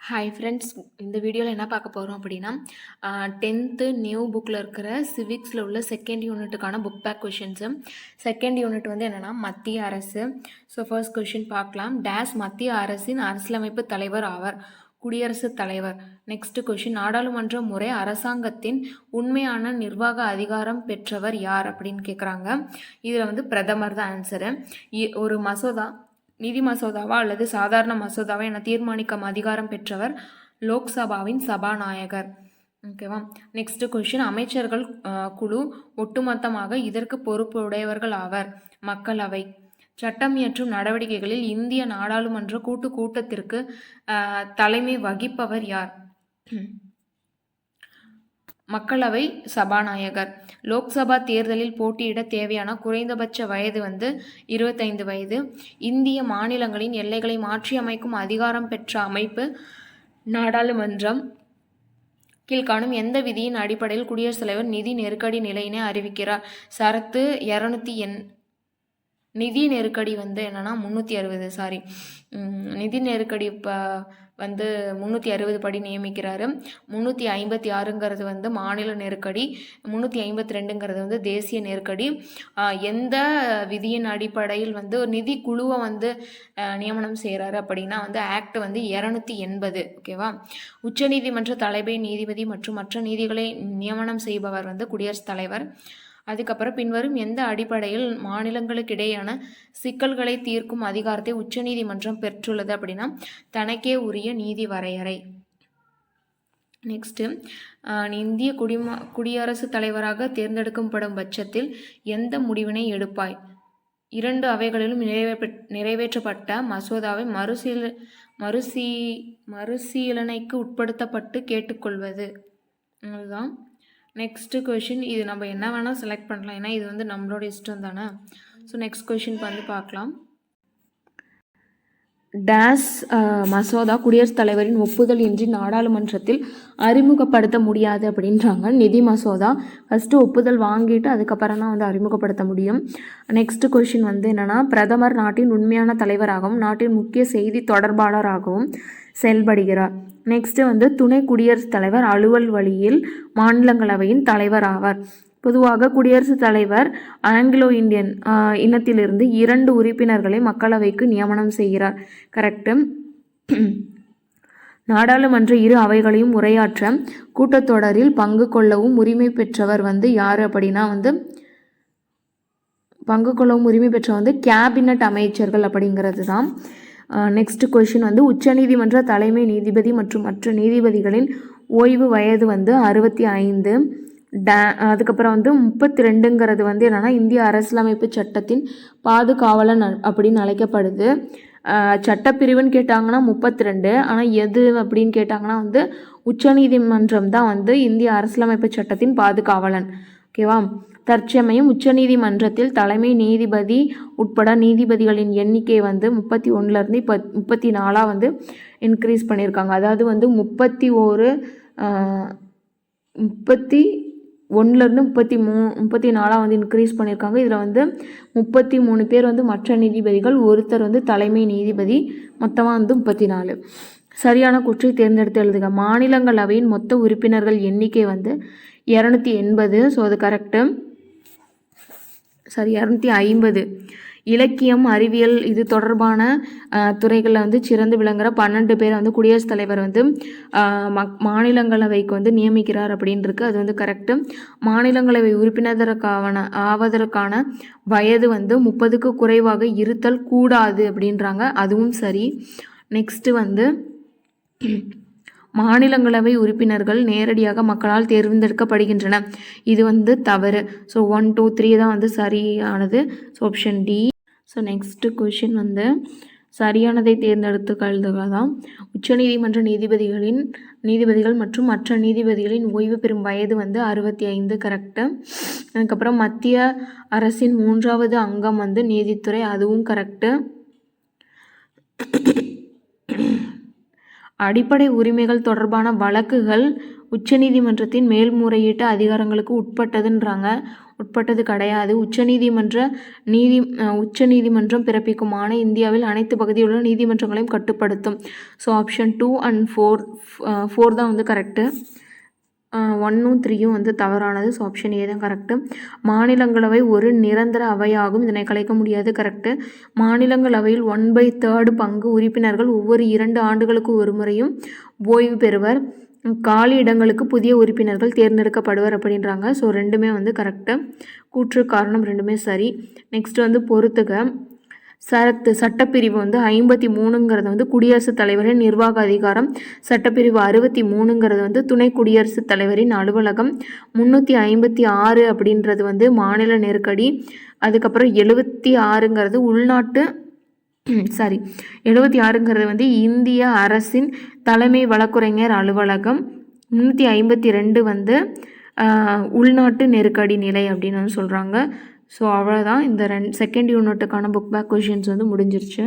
Hi friends, இந்த வீடியோவில் என்ன பார்க்க போகிறோம் அப்படின்னா 10th நியூ புக்கில் இருக்கிற சிவிக்ஸில் உள்ள செகண்ட் யூனிட்டுக்கான book back questions. Second unit வந்து என்னென்னா மத்திய அரசு. ஸோ ஃபர்ஸ்ட் கொஷின் பார்க்கலாம். டேஸ் மத்திய அரசின் அரசியலமைப்பு தலைவர் ஆவர்? குடியரசுத் தலைவர். நெக்ஸ்ட் கொஷின், நாடாளுமன்ற முறை அரசாங்கத்தின் உண்மையான நிர்வாக அதிகாரம் பெற்றவர் யார் அப்படின்னு கேட்குறாங்க. இதில் வந்து பிரதமர் தான் ஆன்சரு. ஒரு மசோதா நிதி மசோதாவா அல்லது சாதாரண மசோதாவா என தீர்மானிக்கும் அதிகாரம் பெற்றவர் லோக்சபாவின் சபாநாயகர். ஓகேவா. நெக்ஸ்ட் கொஸ்டின், அமைச்சர்கள் குழு ஒட்டுமொத்தமாக இதற்கு பொறுப்புடையவர்கள் ஆவர்? மக்களவை. சட்டம் இயற்றும் நடவடிக்கைகளில் இந்திய நாடாளுமன்ற கூட்டத்திற்கு தலைமை வகிப்பவர் யார்? மக்களவை சபாநாயகர். லோக்சபா தேர்தலில் போட்டியிட தேவையான குறைந்தபட்ச வயது வந்து 25 வயது. இந்திய மாநிலங்களின் எல்லைகளை மாற்றியமைக்கும் அதிகாரம் பெற்ற அமைப்பு நாடாளுமன்றம். கீழ்காணும் எந்த விதியின் அடிப்படையில் குடியரசுத் தலைவர் நிதி நெருக்கடி நிலையினை அறிவிக்கிறார்? சரத்து 200 நிதி நெருக்கடி வந்து என்னன்னா 360 நிதி நெருக்கடி வந்து 360 படி நியமிக்கிறாரு. 356ங்கிறது வந்து மாநில நெருக்கடி, 352ங்கிறது வந்து தேசிய நெருக்கடி. எந்த விதியின் அடிப்படையில் வந்து ஒரு நிதி குழுவை வந்து நியமனம் செய்கிறாரு அப்படின்னா வந்து ஆக்ட் வந்து 280. ஓகேவா. உச்சநீதிமன்ற தலைமை நீதிபதி மற்றும் மற்ற நீதிகளை நியமனம் செய்பவர் வந்து குடியரசுத் தலைவர். அதுக்கப்புறம் பின்வரும் எந்த அடிப்படையில் மாநிலங்களுக்கு இடையேயான சிக்கல்களை தீர்க்கும் அதிகாரத்தை உச்சநீதிமன்றம் பெற்றுள்ளது அப்படின்னா தனக்கே உரிய நீதி வரையறை. நெக்ஸ்ட்டு, இந்திய குடியரசுத் தலைவராக தேர்ந்தெடுக்கப்படும் பட்சத்தில் எந்த முடிவினை எடுப்பாய்? 2 அவைகளிலும் நிறைவேற்றப்பட்ட மசோதாவை மறுசீலனைக்கு உட்படுத்தப்பட்டு கேட்டுக்கொள்வது. அதுதான். நெக்ஸ்ட்டு கொஷின், இது நம்ம என்ன வேணால் செலக்ட் பண்ணலாம், ஏன்னா இது வந்து நம்மளோட இஷ்டம் தானே. ஸோ நெக்ஸ்ட் கொஷின் வந்து பார்க்கலாம். டேஸ் மசோதா குடியரசுத் தலைவரின் ஒப்புதல் இன்றி நாடாளுமன்றத்தில் அறிமுகப்படுத்த முடியாது அப்படின்றாங்க. நிதி மசோதா ஃபஸ்ட்டு ஒப்புதல் வாங்கிட்டு அதுக்கப்புறம் தான் வந்து அறிமுகப்படுத்த முடியும். நெக்ஸ்ட் கொஷின் வந்து என்னென்னா, பிரதமர் நாட்டின் உண்மையான தலைவராகவும் நாட்டின் முக்கிய செய்தி தொடர்பாளராகவும் செயல்படுகிறார். நெக்ஸ்ட்டு வந்து துணை குடியரசுத் தலைவர் அலுவல் வழியில் மாநிலங்களவையின் தலைவர் ஆவார். பொதுவாக குடியரசுத் தலைவர் ஆங்கிலோ இந்தியன் இனத்திலிருந்து 2 உறுப்பினர்களை மக்களவைக்கு நியமனம் செய்கிறார். கரெக்டு. நாடாளுமன்ற 2 அவைகளையும் உரையாற்ற கூட்டத்தொடரில் பங்கு கொள்ளவும் உரிமை பெற்றவர் வந்து யார் அப்படின்னா வந்து கேபினட் அமைச்சர்கள் அப்படிங்கிறது தான். நெக்ஸ்ட் கொஷின் வந்து உச்சநீதிமன்ற தலைமை நீதிபதி மற்றும் மற்ற நீதிபதிகளின் ஓய்வு வயது வந்து 65. அதுக்கப்புறம் வந்து 32ங்கிறது வந்து என்னென்னா இந்திய அரசியலமைப்பு சட்டத்தின் பாதுகாவலன் அப்படின்னு அழைக்கப்படுது. சட்டப்பிரிவுன்னு கேட்டாங்கன்னா 32, ஆனால் எது அப்படின்னு கேட்டாங்கன்னா வந்து உச்சநீதிமன்றம் தான் வந்து இந்திய அரசியலமைப்பு சட்டத்தின் பாதுகாவலன். ஓகேவா. தற்சமயம் உச்சநீதிமன்றத்தில் தலைமை நீதிபதி உட்பட நீதிபதிகளின் எண்ணிக்கை வந்து 31லேருந்து இப்போ 34 வந்து இன்க்ரீஸ் பண்ணியிருக்காங்க. அதாவது வந்து 31லேருந்து 34 வந்து இன்க்ரீஸ் பண்ணியிருக்காங்க. இதில் வந்து 33 பேர் வந்து மற்ற நீதிபதிகள், ஒருத்தர் வந்து தலைமை நீதிபதி, மொத்தமாக வந்து 34. சரியான கூற்றை தேர்ந்தெடுத்து எழுதுக. மாநிலங்களவையின் மொத்த உறுப்பினர்கள் எண்ணிக்கை வந்து 280. ஸோ அது கரெக்டு. 250. இலக்கியம், அறிவியல் இது தொடர்பான துறைகளில் வந்து சிறந்து விளங்குகிற 12 பேரை வந்து குடியரசுத் தலைவர் வந்து மாநிலங்களவைக்கு வந்து நியமிக்கிறார் அப்படின்னு இருக்கு. அது வந்து கரெக்டு. மாநிலங்களவை ஆவதற்கான வயது வந்து 30க்கு குறைவாக இருத்தல் கூடாது அப்படின்றாங்க. அதுவும் சரி. நெக்ஸ்ட்டு வந்து மாநிலங்களவை உறுப்பினர்கள் நேரடியாக மக்களால் தேர்ந்தெடுக்கப்படுகின்றன. இது வந்து தவறு. ஸோ 1, 2, 3 தான் வந்து சரியானது. So option D. So next question வந்து சரியானதை தேர்ந்தெடுத்துக்கொள்ளுக தான். உச்சநீதிமன்ற நீதிபதிகள் மற்றும் மற்ற நீதிபதிகளின் ஓய்வு பெறும் வயது வந்து 65. கரெக்டு. அதுக்கப்புறம் மத்திய அரசின் 3வது அங்கம் வந்து நீதித்துறை, அதுவும் கரெக்டு. அடிப்படை உரிமைகள் தொடர்பான வழக்குகள் உச்சநீதிமன்றத்தின் மேல்முறையீட்டு அதிகாரங்களுக்கு உட்பட்டதுன்றாங்க. உட்பட்டது கிடையாது. உச்சநீதிமன்றம் பிறப்பிக்கும் ஆணை இந்தியாவில் அனைத்து பகுதியில் உள்ள நீதிமன்றங்களையும் கட்டுப்படுத்தும். ஸோ ஆப்ஷன் 2 and 4 தான் வந்து கரெக்டு. 1ம் 3யும் வந்து தவறானது. ஸோ ஆப்ஷன் ஏ தான் கரெக்டு. மாநிலங்களவை ஒரு நிரந்தர அவையாகும், இதனை கலைக்க முடியாது. கரெக்டு. மாநிலங்களவையில் 1/3 பங்கு உறுப்பினர்கள் ஒவ்வொரு 2 ஆண்டுகளுக்கு ஒரு முறையும் ஓய்வு பெறுவர். காலி இடங்களுக்கு புதிய உறுப்பினர்கள் தேர்ந்தெடுக்கப்படுவர் அப்படின்றாங்க. ஸோ ரெண்டுமே வந்து கரெக்டு. கூற்று காரணம் ரெண்டுமே சரி. நெக்ஸ்ட் வந்து பொறுத்துக. சட்டப்பிரிவு வந்து 53ங்கிறது வந்து குடியரசுத் தலைவரின் நிர்வாக அதிகாரம். சட்டப்பிரிவு 63ங்கிறது வந்து துணை குடியரசுத் தலைவரின் அலுவலகம். 356 அப்படின்றது வந்து மாநில நெருக்கடி. அதுக்கப்புறம் 76ங்கிறது 76ங்கிறது வந்து இந்திய அரசின் தலைமை வழக்குரைஞர் அலுவலகம். 352 வந்து உள்நாட்டு நெருக்கடி நிலை அப்படின்னு வந்து சொல்கிறாங்க. ஸோ அவ்வளோதான். இந்த செகண்ட் யூனிட்டுக்கான புக் பேக் கொஷின்ஸ் வந்து முடிஞ்சிருச்சு.